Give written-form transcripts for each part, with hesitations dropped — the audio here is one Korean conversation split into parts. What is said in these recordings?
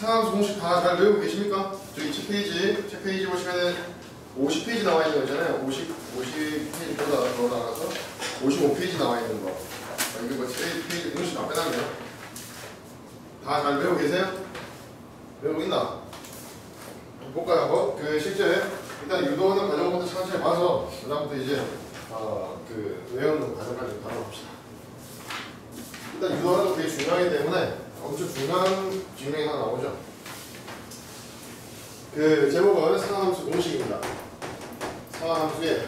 상함수 공식 다 잘 외우고 계십니까? 저기 책 페이지 보시면은 50페이지 나와 있는 거 있잖아요. 50페이지 더 나가서 55페이지 나와 있는 거. 이거 뭐 페이지 공식 다 빼놨네요. 다 잘 외우고 계세요? 외우고 있나? 볼까요? 한번? 실제 일단 유도하는 과정부터 천천히 봐서 그다음부터 이제 외우는 과정까지 다뤄봅시다. 일단 유도하는 거 되게 중요하기 때문에 엄청 중요한 질문이 하나 나오죠. 제목은 상함수 공식입니다. 상함수의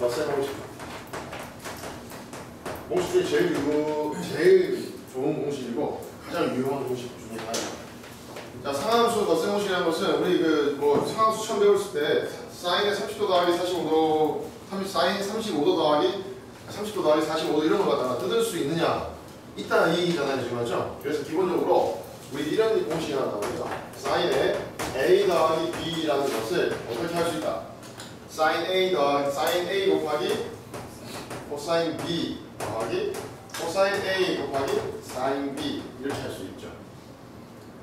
덧셈 공식. 공식 중에 제일 좋은 공식이고 가장 유용한 공식 중에 하나입니다. 자, 상함수 덧셈 공식이라는 것은 우리 상함수 처음 배웠을 때 사인의 30도 더하기 45도, 사인 35도 더하기 30도 더하기 45도 이런 걸 갖다가 뜯을 수 있느냐? 있다는 얘기잖아요, 지금 맞죠? 그래서 기본적으로 우리 이런 공식이 하나 나옵니다. 사인의 a 더하기 b라는 것을 어떻게 할 수 있다? 사인 a 곱하기 코사인 b 더하기 코사인 a 곱하기 사인 b 이렇게 할 수 있죠.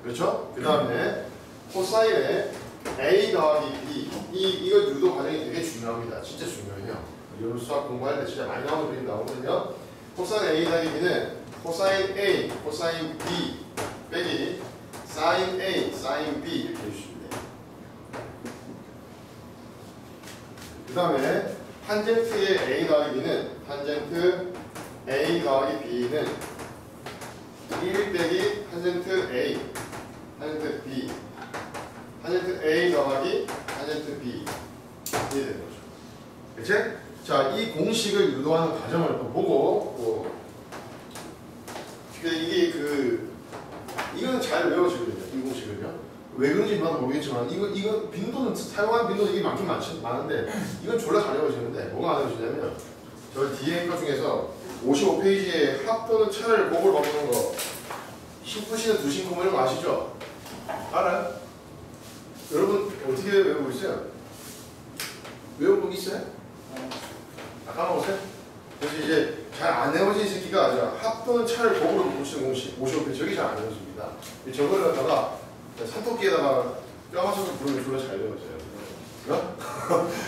그렇죠? 그 다음에 코사인의 a 더하기 b 이거 유도 과정이 되게 중요합니다. 진짜 중요해요. 이런 수학 공부할 때 진짜 많이 나오는 그림 나오거든요. 코사인 a 더하기 b는 코사인 a, 코사인 b 빼기 사인 a, 사인 b 이렇게 해주시면 돼요. 그 다음에 탄젠트의 a 더하기 b는 탄젠트 a 더하기 b는 1 빼기 탄젠트 a, 탄젠트 b, 탄젠트 a 더하기 탄젠트 b 이렇게 되는 거죠. 그치? 자, 이 공식을 유도하는 과정을 또 보고 이거는 잘 외워지거든요. 이 공식을요. 왜 그런지 나도 모르겠지만 이거 빈도는 사용한 빈도는 이게 많긴 많은데 이건 졸라 잘 외워지는데 뭐가 안 외워지냐면 저 뒤에 것 중에서 55페이지에 합 또는 차를 곡을 바꾸는 거 심푸시는 두심코 이런 거 아시죠? 알아요? 여러분 어떻게 외우고 있어요? 외운 거 있어요? 까먹었어요? 그래서 이제 잘 안 외워진 새끼가 아니라 합 또는 차를 곡으로 붙이는 공식 55페이지 저게 잘 안 외워집니다. 저걸 갖다가 산토끼에다가 뼈맞춰서 부르면 졸라 잘 외워져요.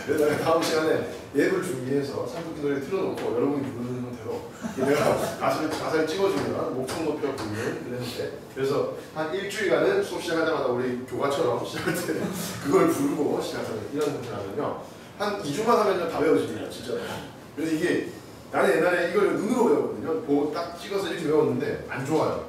그래서 다음 시간에 예를 준비해서 산토끼 노래 틀어놓고 여러분이 부르는 형태로 내가 가사를 찍어주면 목청 높여 부르는 그랬는데 그래서 한 일주일간은 수업 시작할 때마다 우리 교과처럼 시작할 때 그걸 부르고 시작하는 이런 형태라면요 한 2주만 하면 다 외워집니다. 진짜. 그래서 이게 나는 옛날에 이걸 눈으로 외웠거든요. 딱 찍어서 이렇게 외웠는데 안 좋아요.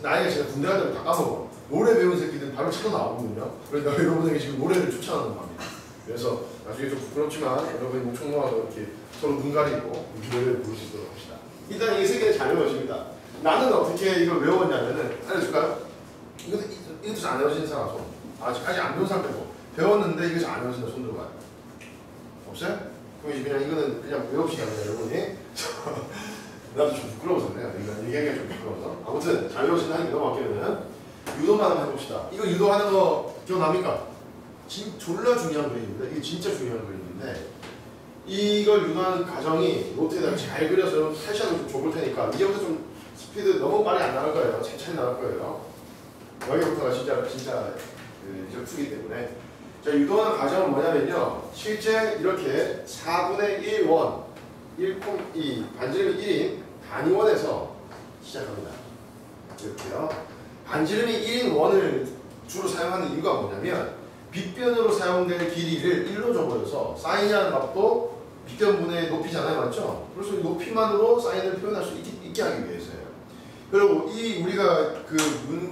나이가 제가 군대 갈 때 다 까먹어. 노래 배운 새끼들 바로 쳐서 나오거든요. 그래서 여러분에게 지금 노래를 추천하는 겁니다. 그래서 나중에 좀 부끄럽지만 여러분이 목청 놓아서 이렇게 서로 눈 가리고 노래를 부를 수 있도록 합시다. 일단 이 세 개는 잘 외워집니다. 나는 어떻게 이걸 외웠냐면은 알려줄까요? 이것도 잘 안 외워지는 사람 손. 아직까지 안 배운 사람 빼고 배웠는데 이거 잘 안 외워진다 손 들어봐요. 없어요? 그럼 그냥 이거는 그냥 외웁시다 여러분이. 나도 좀 부끄러워서 그래요. 이거 얘기하기가 좀 부끄러워서. 아무튼 잘 외워진다는 게 넘어가면은 유도만 한번 해봅시다. 이거 유도하는 거 기억납니까? 졸라 중요한 그림입니다. 이게 진짜 중요한 그림인데 이걸 유도하는 과정이 노트에다가 잘 그려서 탈시하면 좀 좁을 테니까 이제부터 좀 스피드 너무 빨리 안 나갈 거예요. 천천히 나갈 거예요. 여기부터가 진짜 투기 때문에 자, 유도하는 과정은 뭐냐면요. 실제 이렇게 4분의 1원 1,2 반지름이 1인 단위원에서 시작합니다. 이렇게요. 반지름이 1인 원을 주로 사용하는 이유가 뭐냐면 빗변으로 사용될 길이를 1로 줘버려서 사인이라는 값도 빗변분의 높이잖아요. 맞죠? 그래서 이 높이만으로 사인을 표현할 수 있게 하기 위해서예요. 그리고 우리가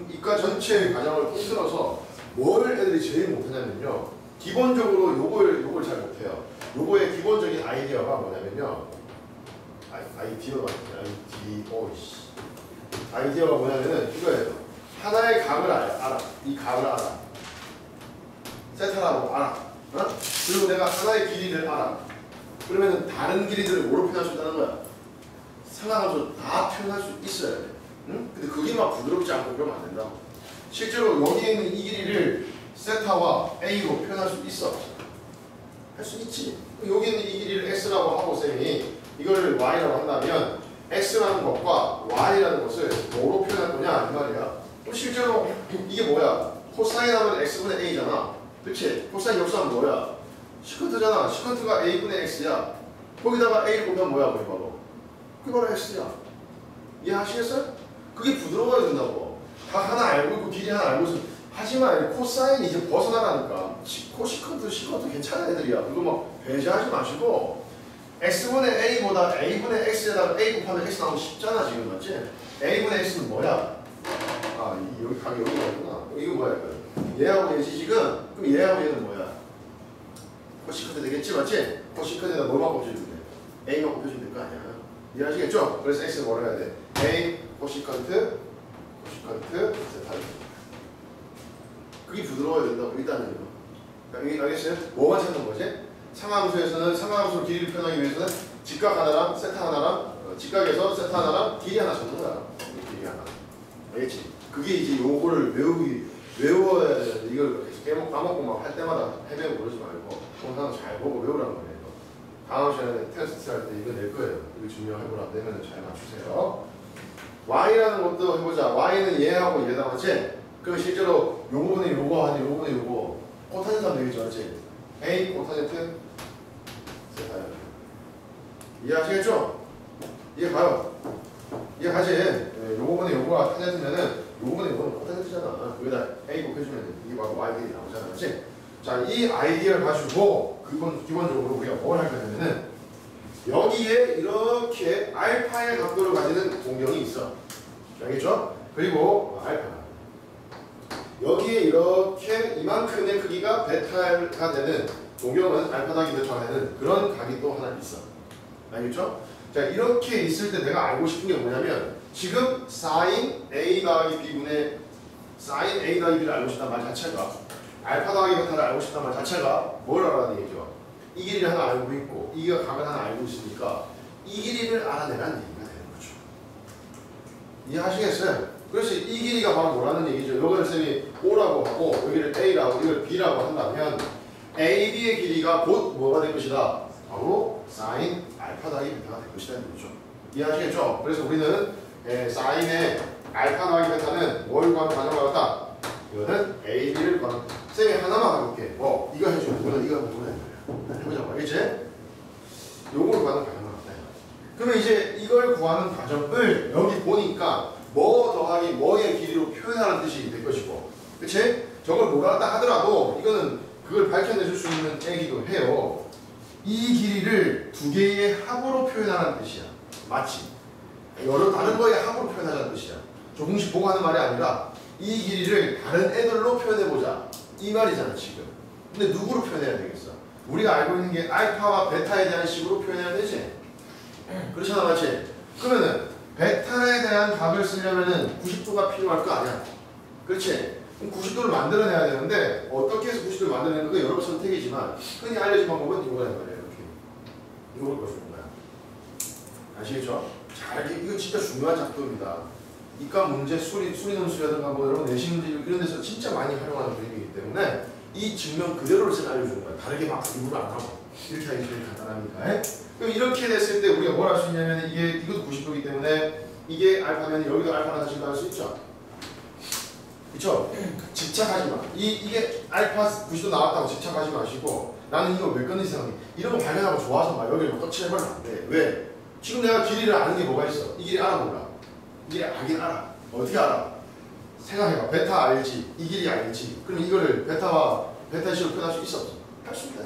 이과 전체의 과정을 통틀어서 뭘 애들이 제일 못하냐면요. 기본적으로 요걸 잘 못해요. 요거의 기본적인 아이디어가 뭐냐면요. 아이디어가 뭐냐면은 이거예요. 하나의 값을 알아. 이 값을 알아. 세타라고 알아. 그리고 내가 하나의 길이를 알아. 그러면은 다른 길이들을 뭐로 표현할 수 있다는 거야? 상하함수 다 표현할 수 있어야 돼. 응? 근데 그게 막 부드럽지 않고 그러면 안 된다고. 실제로 여기에 있는 이 길이를 세타와 A로 표현할 수 있어. 할 수 있지. 여기 있는 이 길이를 X라고 하고 쌤이 이걸 Y라고 한다면 X라는 것과 Y라는 것을 뭐로 표현할 거냐 이 말이야. 그럼 실제로 이게 뭐야? 코사인 하면 x분의 a잖아. 그치? 코사인 역수하면 뭐야? 시컨트잖아. 시컨트가 a분의 x야. 거기다가 a를 곱하면 뭐야? 그게 바로 x야. 이해하시겠어요? 그게 부드러워야 된다고. 다 하나 알고 있고 길이 하나 알고 있으면 하지만 코사인이 이제 벗어나라니까. 코시컨트, 시컨트 괜찮은 애들이야. 그거 뭐 배제하지 마시고 x분의 a보다 a분의 x에다가 a 곱하면 x 나오면 쉽잖아 지금 맞지? a분의 x는 뭐야? 아 여기 각이 여기가 있구나. 이거 뭐야 이거? 얘하고 얘지 지금? 그럼 얘하고 얘는 뭐야? 코시컨트 되겠지 맞지? 코시컨트에다 뭐만 곱해주면 돼? a만 곱해주면 될 거 아니야. 이해하시겠죠? 그래서 x는 뭐라 해야 돼? a 코시컨트 세타. 그게 부드러워야 된다고 일단은요. 알겠어요? 뭐만 찾는 거지? 상하함수에서는 상하함수 길이를 표현하기 위해서는 직각 하나랑 세타 하나랑 직각에서 세타 하나랑 길이 하나 찾는 거야. 길이 하나. 알겠지? 그게 이제 요거를 외워야 되는데 이걸 계속 까먹고 막 할 때마다 헤매고 그러지 말고 항상 잘 보고 외우라는 거예요. 다음 시간에 테스트 할 때 이거 낼 거예요. 이거 중요해보라. 내면 잘 맞추세요. y라는 것도 해보자. y는 얘하고 얘다 맞지? 그럼 실제로 요거분의 요거 아니 요거분의 요거 코탄젠트 하면 되겠죠 맞지? a 코탄젠트 세타야. 이해하시겠죠? 이해가요? 이해가지? 네, 요거분의 요거가 탄젠트면은 요거분의 요거는 코탄젠트잖아. 여기다 a 곱해주면 이게 바로 y들이 나오잖아 맞지? 자, 이 아이디어를 가지고 기본적으로 우리가 뭘 할 거냐면은 여기에 이렇게 알파의 각도를 가지는 공경이 있어. 알겠죠? 그리고 알파 여기에 이렇게 이만큼의 크기가 베타가 되는 동경은 알파 더하기 베타가 되는 그런 각이 또 하나 있어. 알겠죠? 자, 이렇게 있을 때 내가 알고 싶은 게 뭐냐면 지금 sin a 더하기 b분의 sin a 더하기 b를 알고 싶단 말 자체가 알파 더하기 베타를 알고 싶단 말 자체가 뭘 알아라는 얘기죠? 이 길이를 하나 알고 있고 이가 각을 하나 알고 있으니까 이 길이를 알아내라는 얘기가 되는 거죠. 이해하시겠어요? 그래서 이 길이가 바로 뭐라는 얘기죠? 요거를 쌤이 O라고 하고 여기를 A라고 이걸 B라고 한다면 A, B의 길이가 곧 뭐가 될 것이다? 바로 sin 알파 더하기 베타가 될 것이다 는 거죠. 이해하시겠죠? 그래서 우리는 sin의 알파 더하기 베타는 뭘 구하는 과정을 갖다 이거는 A, B를 구하는 쌤이 하나만 해볼게. 이거 해줘. 이거는 이거 해보자. 해보자고 알겠지? 요걸 구하는 과정을 갖다 해. 그러면 이제 이걸 구하는 과정을 여기 보니까 뭐 더하기 뭐의 길이로 표현하는 뜻이 될 것이고 그치? 저걸 몰랐다 하더라도 이거는 그걸 밝혀내줄 수 있는 얘기도 해요. 이 길이를 두 개의 합으로 표현하는 뜻이야. 맞지? 여러 다른 거의 합으로 표현하자는 뜻이야. 조금씩 보고 하는 말이 아니라 이 길이를 다른 애들로 표현해보자 이 말이잖아 지금. 근데 누구로 표현해야 되겠어? 우리가 알고 있는 게 알파와 베타에 대한 식으로 표현해야 되지? 그렇잖아 맞지? 그러면은 베타에 대한 답을 쓰려면은 90도가 필요할 거 아니야. 그렇지? 그럼 90도를 만들어내야 되는데 어떻게 해서 90도를 만들어내는 건 여러 선택이지만 흔히 알려진 방법은 이거란 말이에요. 이렇게. 이걸 거주는 거야. 아시겠죠? 잘 이거 진짜 중요한 작도입니다. 이과 문제 수리논술이라든가 뭐 여러분 내신 문제 이런 데서 진짜 많이 활용하는 그림이기 때문에 이 증명 그대로를 알려주는 거야. 다르게 막 일부러 안 하고 이렇게 하기 제일 간단하니까. 그럼 이렇게 됐을 때 우리가 뭘 할 수 있냐면 이것도 90도이기 때문에 이게 알파면 여기도 알파라 다시 할 수 있죠. 그쵸? 집착하지 마. 이게 알파 90도 나왔다고 집착하지 마시고 나는 이거 왜 끊는지 생각해. 이런 거 발견하고 좋아서 막 여기를 막 터치해버리면 안 돼. 왜? 지금 내가 길이를 아는 게 뭐가 있어? 이 길이 알아 몰라? 이 길이 알긴 알아. 어떻게 알아? 생각해봐. 베타 알지? 이 길이 알지? 그럼 이거를 베타 식으로 표현할 수 있어 없어? 할 수 있다.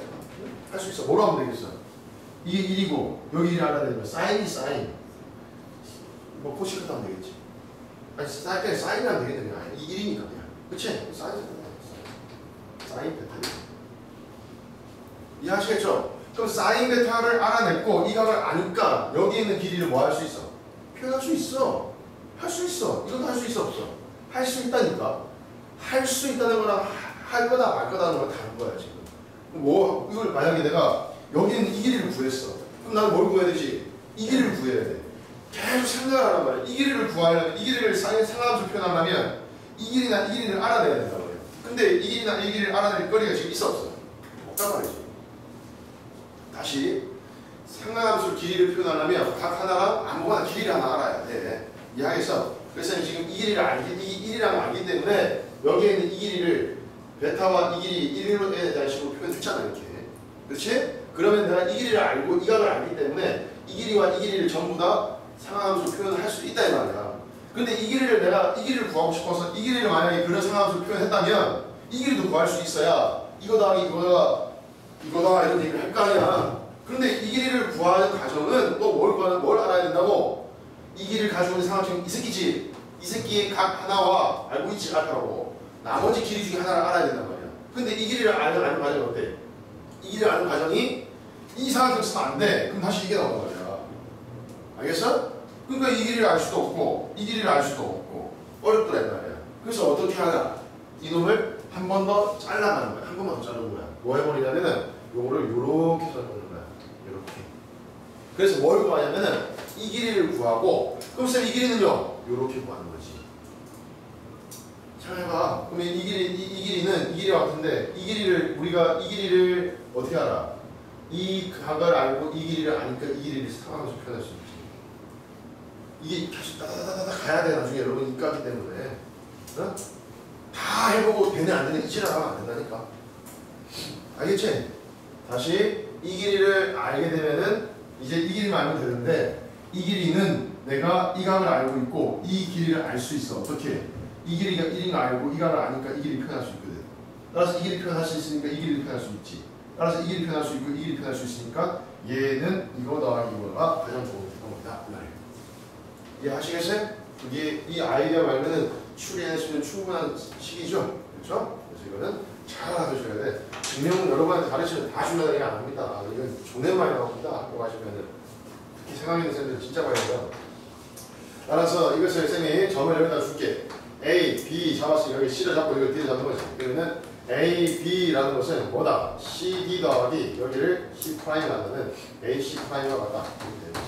할 수 있어. 뭐로 하면 되겠어? 이게 1이고 여기 1이 알아야 되면 사인이 사인 뭐 코시크도 하면 되겠지. 아니 그냥 사인이라면 되겠네. 그냥 이 1이니까 그냥 그치? 사인 베타 이해하시겠죠? 그럼 사인 베타를 알아냈고 이 각을 아니까 여기 있는 길이를 뭐 할 수 있어? 표현할 수 있어. 할 수 있어. 이것도 할 수 있어 없어? 할 수 있다니까. 할 수 있다는 거랑 할 거다 말 거다는 건 다른 거야 지금. 뭐 이걸 만약에 내가 여기 있는 이 길이를 구했어. 그럼 나는 뭘 구해야 되지? 이 길이를 구해야 돼. 계속 생각을 하란 말이야. 이 길이를 구하려면 이 길이를 상하함수로 표현하려면 이 길이나 이 길이를 알아내야 된다고 해요. 근데 이 길이나 이 길이를 알아낼 거리가 지금 있어 없어? 없단 말이지. 다시 상하함수 길이를 표현하려면 각 하나가 아무거나 길이를 하나 알아야 돼. 이해하겠어? 그래서 지금 이 길이를 이 1이라는 걸 알기 때문에 여기에 있는 이 길이를 베타와 이 길이 1로 대한 식으로 표현했잖아 이렇게. 그렇지? 그러면 내가 이 길이를 알고 이 각을 알기 때문에 이 길이와 이 길이를 전부 다 상하함수로 표현을 할 수 있다 이 말이야. 근데 이 길이를 내가 이 길이를 구하고 싶어서 이 길이를 만약에 그런 상하함수로 표현했다면 이 길이도 구할 수 있어야 이거 더하기 이거다 이런 얘기를 할 거 아니야. 그런데 이 길이를 구하는 과정은 또 뭘 알아야 된다고? 이 길이를 가지고 있는 상하함수는 이 새끼지. 이 새끼의 각 하나와 알고 있지 알파라고 나머지 길이 중에 하나를 알아야 된단 말이야. 근데 이 길이를 아는 과정이 어때? 이 길이를 아는 과정이 이 상하함수 쓰면 안 돼. 그럼 다시 이게 나오는 거야. 알겠어? 그러니까 이 길이를 알 수도 없고 이 길이를 알 수도 없고 어렵더란 말이야. 그래서 어떻게 하냐? 이놈을 한 번 더 잘라가는 거야. 한 번만 더 자르는 거야. 뭐 해버리냐면은 요거를 요렇게 자르는 거야. 요렇게. 그래서 뭘 구하냐면은 이 길이를 구하고 그럼 쌤 이 길이는요? 요렇게 구하는 거지. 잘 해봐. 그러면 이 길이는 이 길이와 같은데 이 길이를 어떻게 알아? 이 각을 알고 이 길이를 아니까 이 길이를 상하면서 표현할 수 있지. 이게 계속 따다다다다 가야 돼 나중에 여러분 인과기 때문에. 어? 다 해보고 되네 안 되네 이지랄하면 안 된다니까. 알겠지? 다시 이 길이를 알게 되면은 이제 이 길이만 알면 되는데 이 길이는 내가 이 각을 알고 있고 이 길이를 알 수 있어. 어떻게? 이 길이가 1인 거 알고 이 각을 아니까 이 길이 표현할 수 있거든. 따라서 이 길이 표현할 수 있으니까 이 길이를 표현할 수 있지. 따라서 이 길이 표현할 수 있고 이 길이 표현할 수 있으니까 얘는 이거 더하기 이거가 가장 좋은 겁니다. 이해하시겠어요? 이게 이 아이디어 말고는 추리할 수 있는 충분한 시기죠. 그렇죠? 그래서 이거는 잘 알아두셔야 돼. 증명은 여러분한테 가르치면 다 중요한 얘기 안 합니다. 이건 존댓말이 나옵니다. 학교 가시면은 특히 생각 있는 쌤들은 진짜 많이 해요. 따라서 이것을 쌤이 점을 여기다 줄게. A, B 잡았으니 여기 C를 잡고 이걸 D를 잡는 거지. 그러면 A, B라는 것은 뭐다? C, D 더하기 여기를 C 프라임이라는 A, C 프라임과 같다. 이렇게 되는 거지.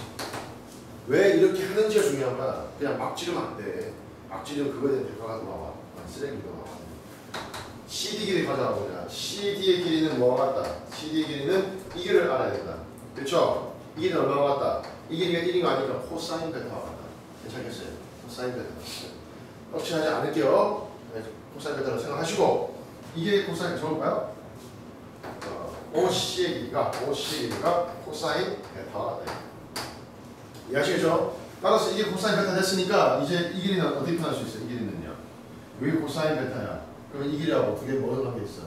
왜 이렇게 하는지가 중요한 거야. 그냥 막 지르면 안 돼. 막 지르면 그거에 대한 대가가 나와. 쓰레기가 나와. CD 길이 가져가보자. CD의 길이는 뭐와 같다? CD의 길이는 이 길이를 알아야 된다. 그렇죠? 이 길이는 얼마와 같다? 이 길이가 1인 거 아니까 코사인 베타와 같다. 괜찮겠어요? 코사인 베타. 뻑치하지 않을게요. 코사인 베타로 생각하시고 이게 코사인 적을까요? OC의 길이가 코사인 베타와 같다. 이해하시겠죠? 따라서 이게 코사인 베타 됐으니까 이제 이 길이는 어떻게 표현할 수 있어요? 이 길이는요. 여기 코사인 베타야. 그러면 이 길이하고 두 개 뭐가 관계 있어?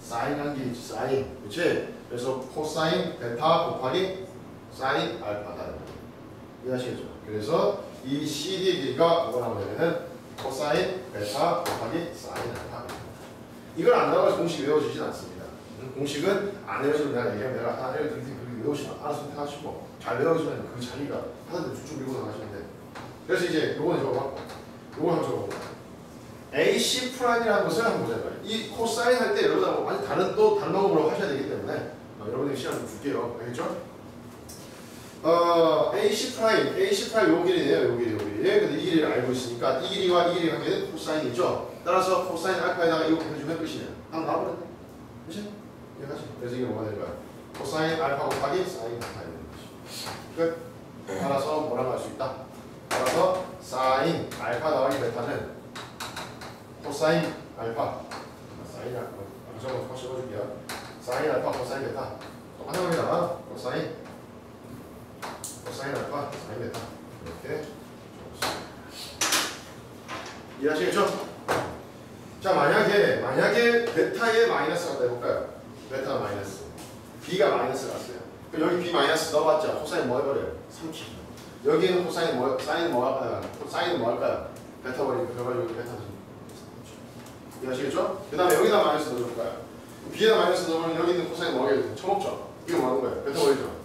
사인 관계 있지. 사인. 그렇지? 그래서 코사인 베타 곱하기 사인 알파다. 이해하시겠죠? 그래서 이 CD의 길이가 뭐가 나오냐면은 코사인 베타 곱하기 사인 알파. 이걸 안 나와서 공식 외워지진 않습니다. 공식은 안 외워지면 내가 얘기하면 내가 하나 그렇게 외우시면 알아서 선택하시고 잘 외워지면 그 자리가 하나도 쭉쭉 밀고 나가시면 돼. 그래서 이제 요거는 적어봤고 요거 한번 적어볼게요. AC 프라임이라는 것을 한번 보자고요. 이 코사인 할 때 여러분하고 완전 다른 방법으로 하셔야 되기 때문에 여러분에게 시간 좀 줄게요. 알겠죠? AC 프라임 요 길이네요. 요 길이. 근데 이 길이를 알고 있으니까 이 길이와 이 길이 관계는 코사인이죠. 따라서 코사인 알파에다가 이거 해주면 끝이네요. 딱 나와버렸네. 그치? 이해가지? 그래서 이게 뭐가 될 거야? 코사인 알파 곱하기 사인 알파 되는 거지. 끝. 따라서 뭐라고 할 수 있다? 따라서 사인 알파 더하기 베타는 코사인 알파 사인 알파 저거 적어줄게요. 사인 알파 코사인 베타 똑같은 겁니다. 코사인 알파 사인 베타 이렇게 적었습니다. 이해하시겠죠? 자 만약에 베타에 마이너스 갔다 해볼까요? 베타가 마이너스 B가 마이너스 갔어요. 그럼 여기 B 마이너스 넣어봤자 코사인 뭐 해버려요? 3키. 여기에는 코사인 사인은 뭐 할까요? 사인은 뭐 할까요? 베타 버리니까 결과적으로 베타 이해하시겠죠? 그 다음에 여기다 마이너스 넣어줄 거야. B에다 마이너스 넣으면 여기 있는 코사인 뭐하게 쳐먹죠? 이거 뭐 하는 거예요? 베타 버리죠?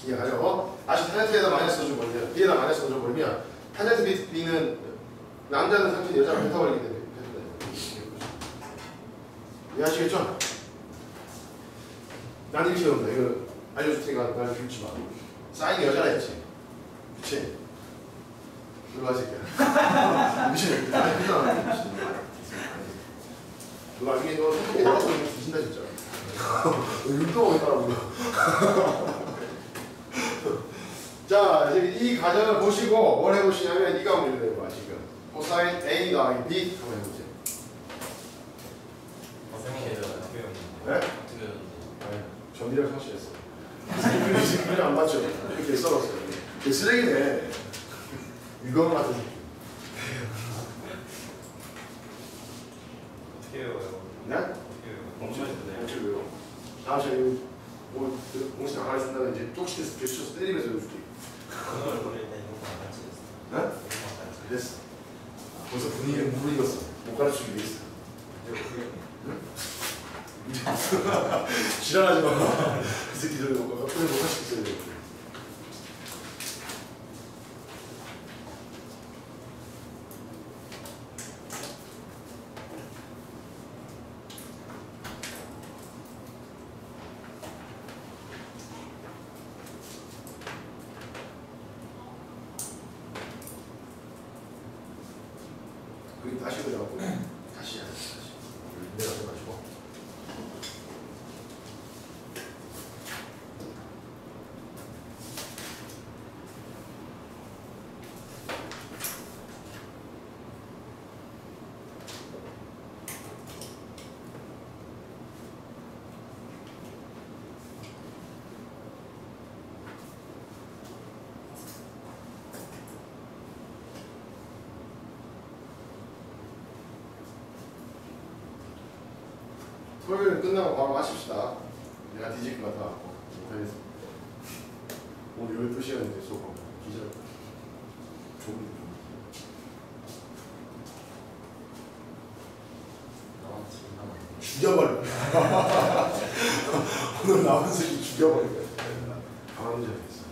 이해가죠? 다시 탄젠트에다 마이너스 넣어줘버리면 B에다 마이너스 넣어줘버리면 탄젠트 B는 남자는 3키 여자는 베타 버리기 때문에 이해하시겠죠? 난 이렇게 외운다. 이거 알려줄 테니까 날 비웃지 마. 사인이 여자라 했지? 그치? 이거 하실게요. 미친놈. 아니 그냥 너 나중에 너 선택해 나가서 뒤진다 진짜. 율동하고 있더라고요. 자, 이제 이 과정을 보시고 뭘 해보시냐면 이가 문제되는 거야 지금. 코사인 A 더하기 B 한번 해보세요. 선생님 어떻게 외웠는데? 네? 어떻게 외웠는데? 아니, 전이랑 상실했어. 그림 안 맞죠? 이렇게 썰었어요. 이게 쓰레기네. 이거 같은 새끼. 어떻게 외워요? 네? 어떻게 외워요? 멈춰있는데. 어떻게 외워? 다음 시간에 뭐 공식 나가야 된다는 이제 쪽시에서 교수쳐서 때리면서 외워줄게. 오늘 우리 때 이런 거안 같이 했어. 네? 이런 거안 같이 됐어. 벌써 분위기를 무르익었어. 못 가르치기 위해 있어. 지랄하지 마. 그 새끼들 뭐 앞으로 못 하시겠어야 돼. 그림 다시 그려갖고 다시 해야 돼. 다시. 내려가지고. 토요일 끝나고 바로 마십시다. 내가 뒤질 것 같아갖고 못하겠어. 오늘 12시간인데 수업하고 기절. 조금 죽여버려. 오늘 나온 새끼 죽여버려. 강한 문제 있어.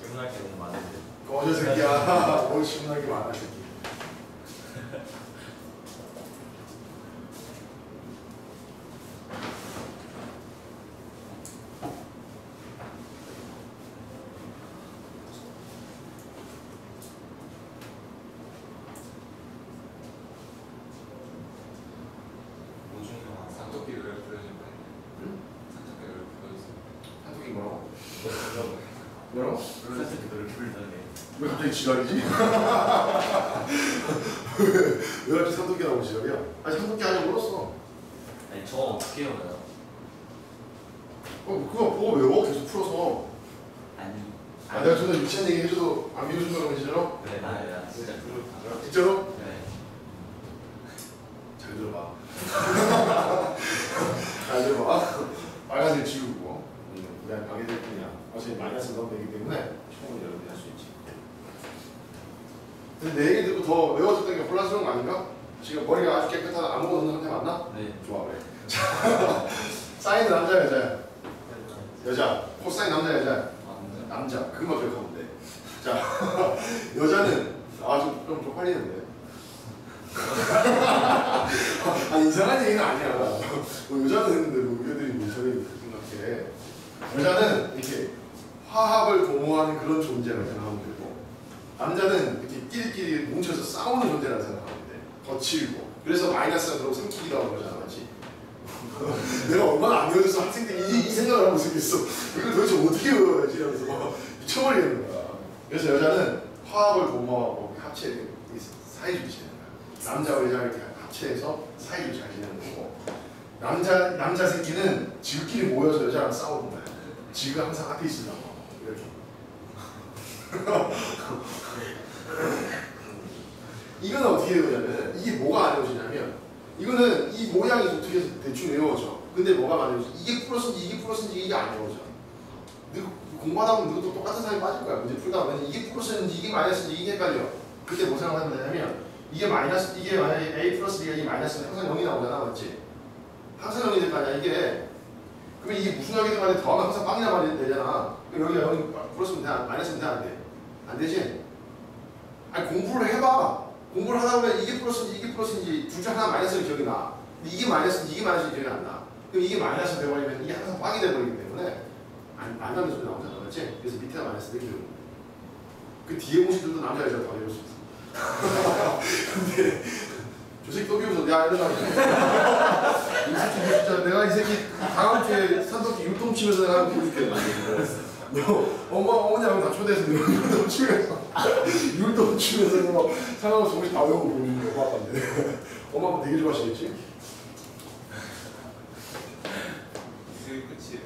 질문할 게 너무 많은데. 꺼져 새끼야. 뭘 신나게 많아 새끼. 산토끼 왜 그려진 거예요? 응? 산토끼 왜 그려졌어요? 한국이 뭐라고? 뭐라고? 산토끼 노래 부르던데. 왜 갑자기 지랄이지? 왜 갑자기 삼토끼 나오고 지랄이야? 아니 삼토끼 아니야 물었어. 아니 저 어떻게 외워요? 그거 보고 외워 계속 풀어서. 아니. 내가 전에 유치한 얘기 해줘도 안 믿어준다고 진짜로? 네, 나 진짜 그걸 진짜로? 네. 잘 들어봐. 잘 들어봐. 빨간색 지우고 그냥 가게 될 뿐이야. 어차피 마이너스 넣으면 되기 때문에 충분히 여러분이 할 수 있지. 근데 내 얘기 듣고 더 외워졌던 게 혼란스러운 거 아닌가? 지금 머리가 아주 깨끗한 아무것도 없는 상태 맞나? 네. 좋아 그래. 사인 남자 여자야? 여자. 코사인 남자 여자야? 남자. 그것만 기억하면 돼. 자, 여자는 좀 쪽팔리는데. 아니 이상한 얘기는 아니야. 뭐 여자는 했는데 뭐 우리들이 뭐 저리 생각해. 여자는 이렇게 화합을 도모하는 그런 존재라고 생각하면 되고, 남자는 이렇게 끼리끼리 뭉쳐서 싸우는 존재라고 생각하면 돼. 거칠고. 그래서 마이너스가 들어오고 삼키기도 하고 그러잖아, 맞지? 내가 얼마나 안 외워져서 학생들이 이 생각을 하고 있었겠어. 이걸 도대체 어떻게 외워야지 하면서 막 미쳐버리겠는 거야. 그래서 여자는 화합을 도모하고 합체, 사이좋게 지내는 거야. 남자와 여자가 이렇게 합체해서 사이좋게 잘 지내는 거고, 남자 새끼는 지들끼리 모여서 여자랑 싸우는 거야. 지가 항상 앞에 있으려고. 이렇게. 이거는 어떻게 외우냐면, 이게 뭐가 안 외워지냐면, 이거는 이 모양이 어떻게 해서 대충 외워져. 근데 뭐가 안 외워져? 이게 플러스인지 이게 플러스인지 이게 안 외워져. 공부하다 보면 너도 똑같은 사람이 빠질 거야. 문제 풀다 보면 이게 플러스인지 이게 마이너스인지 이게 헷갈려. 그때 뭐 생각하면 되냐면, 이게 마이너스, 이게 만약에 A 플러스 B가 이게 마이너스는 항상 0이 나오잖아, 맞지? 항상 0이 될 거 아니야, 이게. 그러면 이게 무슨 약이든 간에 더하면 항상 빵이나 말이 되잖아. 그럼 여기가 0이 플러스면 돼, 마이너스면 돼, 안 돼? 안 되지? 아니, 공부를 해봐. 공부를 하다 보면 이게 플러스인지 이게 플러스인지 둘 중 하나 마이너스는 기억이 나. 근데 이게 마이너스인지 이게 마이너스인지 기억이 안 나. 그럼 이게 마이너스 돼버리면 이게 항상 빵이 돼버리기 때문에 안 나는 소리 나오잖아, 맞지? 그래서 밑에가 마이너스 되기 때문에 그 뒤에 공식들도 남자 여자가 다 외울 수 있어. 근데 저 새끼 또 비웃어. 야 일어나. 이 새끼 진짜 내가 이 새끼 다음 주에 산토끼 율동치면서 내가 보여줄게. 어머니하고 다 초대해서 율도 치면서 율도 치면서 뭐 상하고 정신 다 외우고 보여주는 엄마 아빠인데 엄마 아빠 되게 좋아하시겠지? 이게 끝이에요.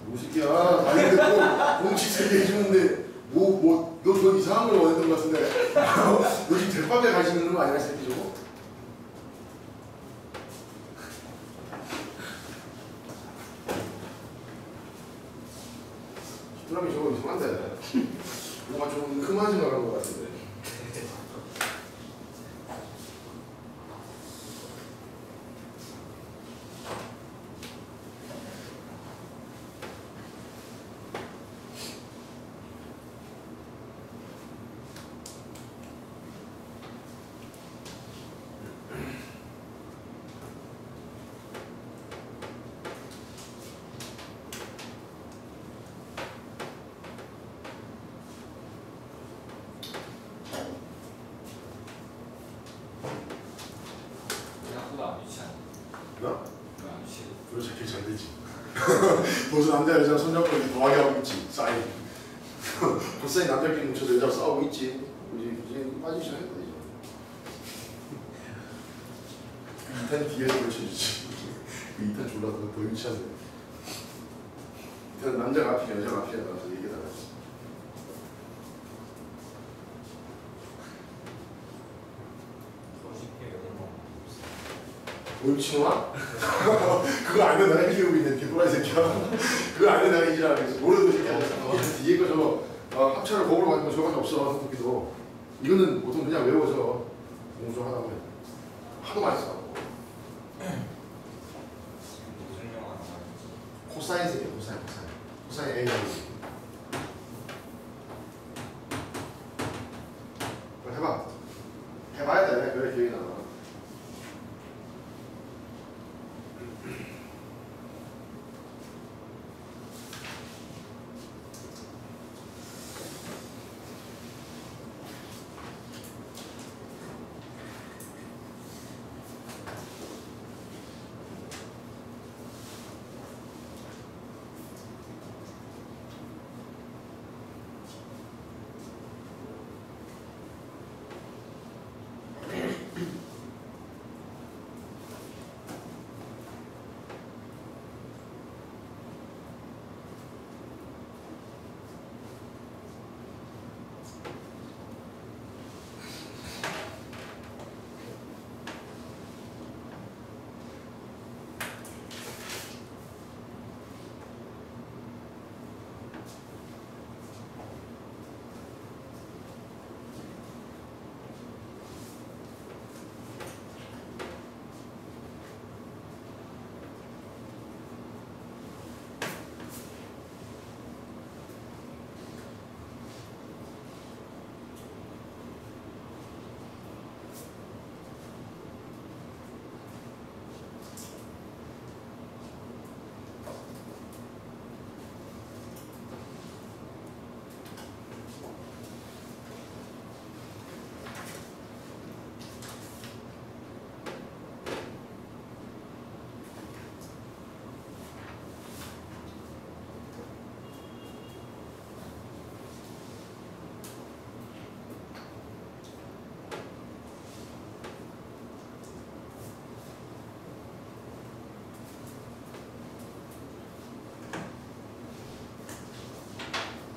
뭐 새끼야 아니 근데 공식 세개 해주는데 너 이상한 걸 원했던 것 같은데 너 지금 대박에 가시는 거 아니야 새끼 저거? 사람이 저거 이상한데 뭔가 좀 그만 생각한 것 같은데 생각보다 안 유치하네. 나? 안 유치해. 그래 자기 잘 되지 벌써 남자 여자 손잡고 이렇게 더하게 하고 있지 사인 벌써 남자끼리 뭉쳐서 여자랑 싸우고 있지 이제 빠지기 시작했다 이제 그 2탄 뒤에서 걸쳐주지 그 2탄 졸라 더 유치하네 2탄 남자가 앞이냐 여자가 앞이냐 나와서 얘기해달라 올치마? 그거 알면 내가 이기고 있는 개또라이 새끼야 그거 알면 내가 이기라 그랬어 모르는 새끼야 뒤에 거 저 합차를 거꾸로 가는 거 저거밖에 없어 한국기도 이거는 보통 그냥 외워서 공부 하다 보면 하도 많이 써 무슨 영화 하는 거야? 코사인 새끼야 코사인 A라고 해봐야 돼 그래 기억이 나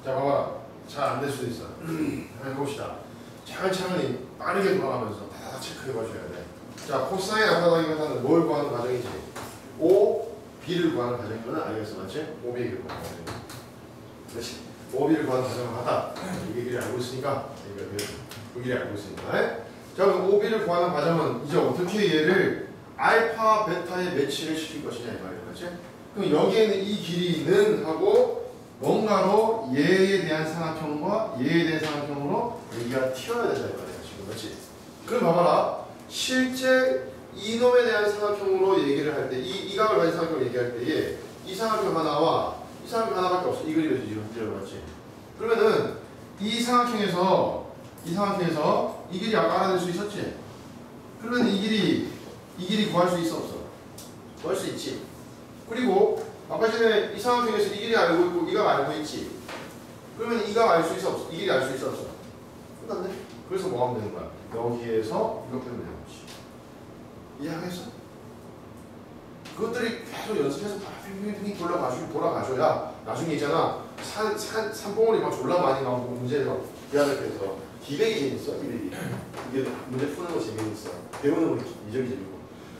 자 봐봐라 잘 안 될 수도 있어 해봅시다 차근차근히 빠르게 돌아가면서 다 체크해 봐줘야 돼자 코사인 앞바닥이 회사는 뭘 구하는 과정이지 O, B를 구하는 과정이면 알겠어 맞지? O, B를 구하는 과정 그렇지 O, B를 구하는 과정을 하다 이 얘기를 알고 있으니까 그 얘기를 알고 있으니까 자 그럼 O, B를 구하는 과정은 이제 어떻게 얘를 알파, 베타에 매치를 시킬 것이냐 이 말이야 맞지? 그럼 여기에는 이 길이는 하고 뭔가로 얘에 대한 삼각형과 얘에 대한 삼각형으로 여기가 튀어야 된다 이 말이야 지금 그렇지? 그럼 봐봐라 실제 이놈에 대한 삼각형으로 얘기를 할 때 이 각을 가진 삼각형을 얘기할 때에 이 삼각형 하나와 이 삼각형 하나밖에 없어 이 그림에서 지금 그렇지? 그러면은 이 삼각형에서 이 길이 아까 알아낼 수 있었지? 그러면 이 길이 구할 수 있어 없어? 구할 수 있지 그리고 아까 전에 이 삼각형에서 이 길이 알고 있고 이가 알고 있지. 그러면 이가 알 수 있어 없어? 이 길이 알 수 있어 없어? 끝났네. 그래서 뭐 하면 되는 거야? 여기에서 이거 빼면 되는 거지. 이해하겠어? 그것들이 계속 연습해서 핑핑핑 돌아가셔야 나중에 있잖아 산봉우리 막 졸라 많이 나오고 문제 막 대학교에서 기백이 재밌어. 이게 문제 푸는 거 재밌어. 배우는 거 이적이 재밌고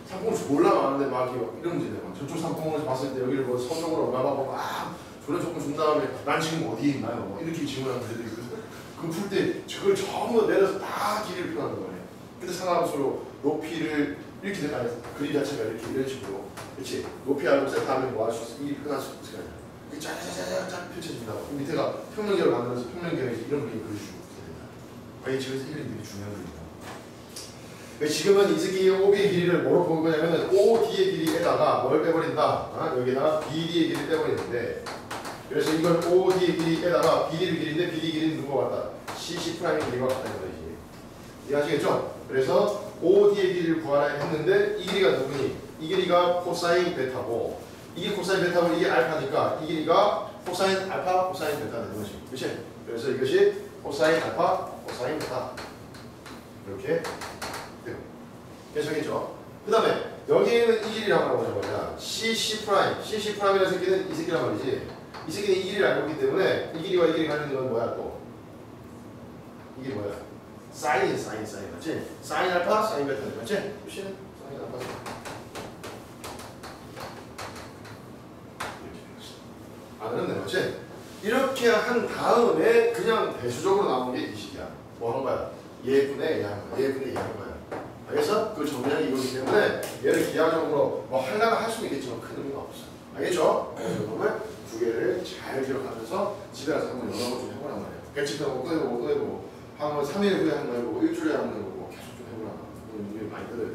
산봉우리 졸라 많은데 막 이런 문제들 막 저쪽 산봉우리 봤을 때 여기를 뭐 서쪽으로 얼마나 막 졸라 조금 준 다음에 난 지금 어디에 있나요? 뭐 이렇게 질문하는 문제들이 있거든. 그거 풀 때 그걸 전부 내려서 다 길이를 표현하는 거네. 근데 상관없으로 높이를 이렇게 되면 그림 자체가 이런 식으로 그렇지 높이 알고 세트하면 뭐 할 수 있어? 이 표현할 수 있을 거야. 이게 짜자자자자 펼쳐진다고. 밑에가 평면계로 만들어서 평면계로 이런 그림 그려주고 이게 집에서 이런 되게 중요한 거니까. 지금은 이 새끼 OB의 길이를 뭐로 본 거냐면은 OD의 길이에다가 뭘 빼버린다. 여기다가 BD의 길이를 빼버리는데 그래서 이걸 OD의 길이에다가 BD의 길이인데 BD 길이는 누구와 같다? CC'의 길이와 같다는 거지. 이해하시겠죠? 그래서 OD의 길이를 구하라 했는데 이 길이가 누구니? 이 길이가 코사인 베타고 이게 코사인 베타고 이게 알파니까 이 길이가 코사인 알파 코사인 베타 되는 거지. 그렇지? 그래서 이것이 코사인 알파 코사인 베타 이렇게 되고 계속했죠. 그 다음에 여기에는 이 길이라고 하는 거야. CC'이라는 새끼는 이 새끼란 말이지. 이 새끼는 이 길이를 알고 있기 때문에 이 길이와 이 길이 관련된 건 뭐야 또? 이게 뭐야? 사인 맞지? 사인 알파 사인 베타 맞지? 사인 알파 아는데 맞지? 이렇게 한 다음에 그냥 배수적으로 나오는 게 이 식이야. 뭐 하는 거야? 얘분의 얘 하는 거야. 얘분의 얘 하는 거야. 알겠어? 그 정리하기 이거기 때문에 얘를 기하적으로 뭐 하려면 할 수는 있겠지만 큰 의미가 없어. 알겠죠? 그래서 두 개를 잘 기억하면서 집에 가서 한번 연락을 좀 해보란 말이야. 배치도 또 해보고 한 3일 후에 한번 해보고 일주일에 한번 해보고 계속 좀 해보란 말이야. 이게 많이 들어야 돼.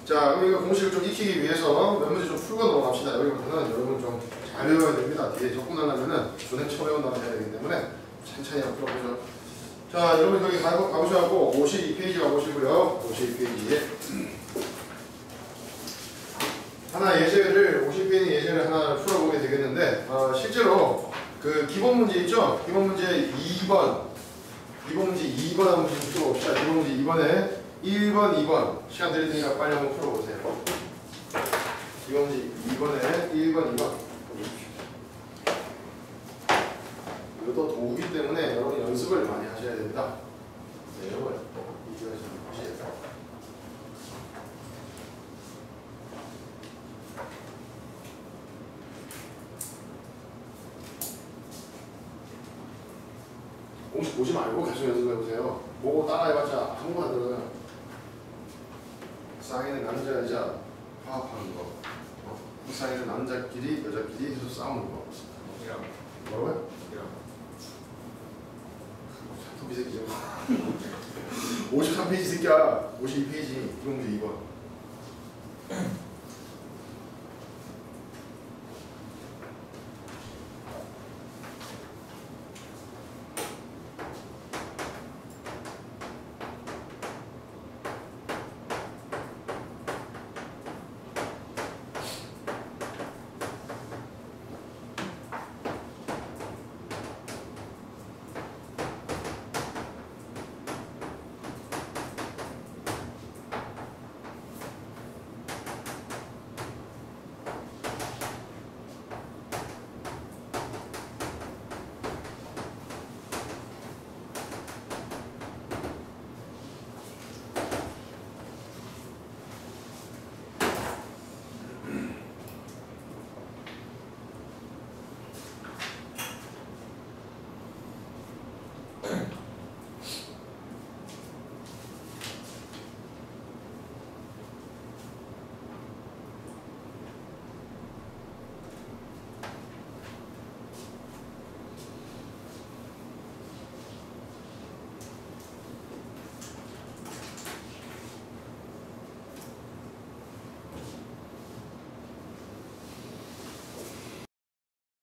자, 그럼 이거 공식을 좀 익히기 위해서 몇 문제 좀 풀고 넘어갑시다. 여기부터는 여러분 좀 잘 배워야 됩니다. 뒤에 접근하려면은 전에 처음 배운 다음에 해야 되기 때문에 천천히 한번 풀어보죠. 자, 여러분 여기 가보셔갖고 52페이지 가보시고요. 52페이지에 하나 예제를 50페이지 예제를 하나 풀어보게 되겠는데 실제로 그 기본 문제 있죠? 기본 문제 2번 한번 좀 풀어봅시다. 기본 문제 2번에 1번, 2번 시간 드릴 테니까 빨리 한번 풀어보세요. 기본 문제 2번에 1번, 2번 이것도 도구기 때문에 여러분이 연습을 많이 하셔야 됩니다. 내용을 이겨서 하셔야 됩니다. 공식 보지 말고 계속 연습해보세요. 보고 따라해봤자 아무것도 안 들어요. 사인은 남자 여자 화합하는 거. 이 사인은 남자끼리 여자끼리 해서 싸우는 거. 뭐라고요? 이 새끼죠. 53페이지 새끼야. 52페이지. 기본 문제 2번.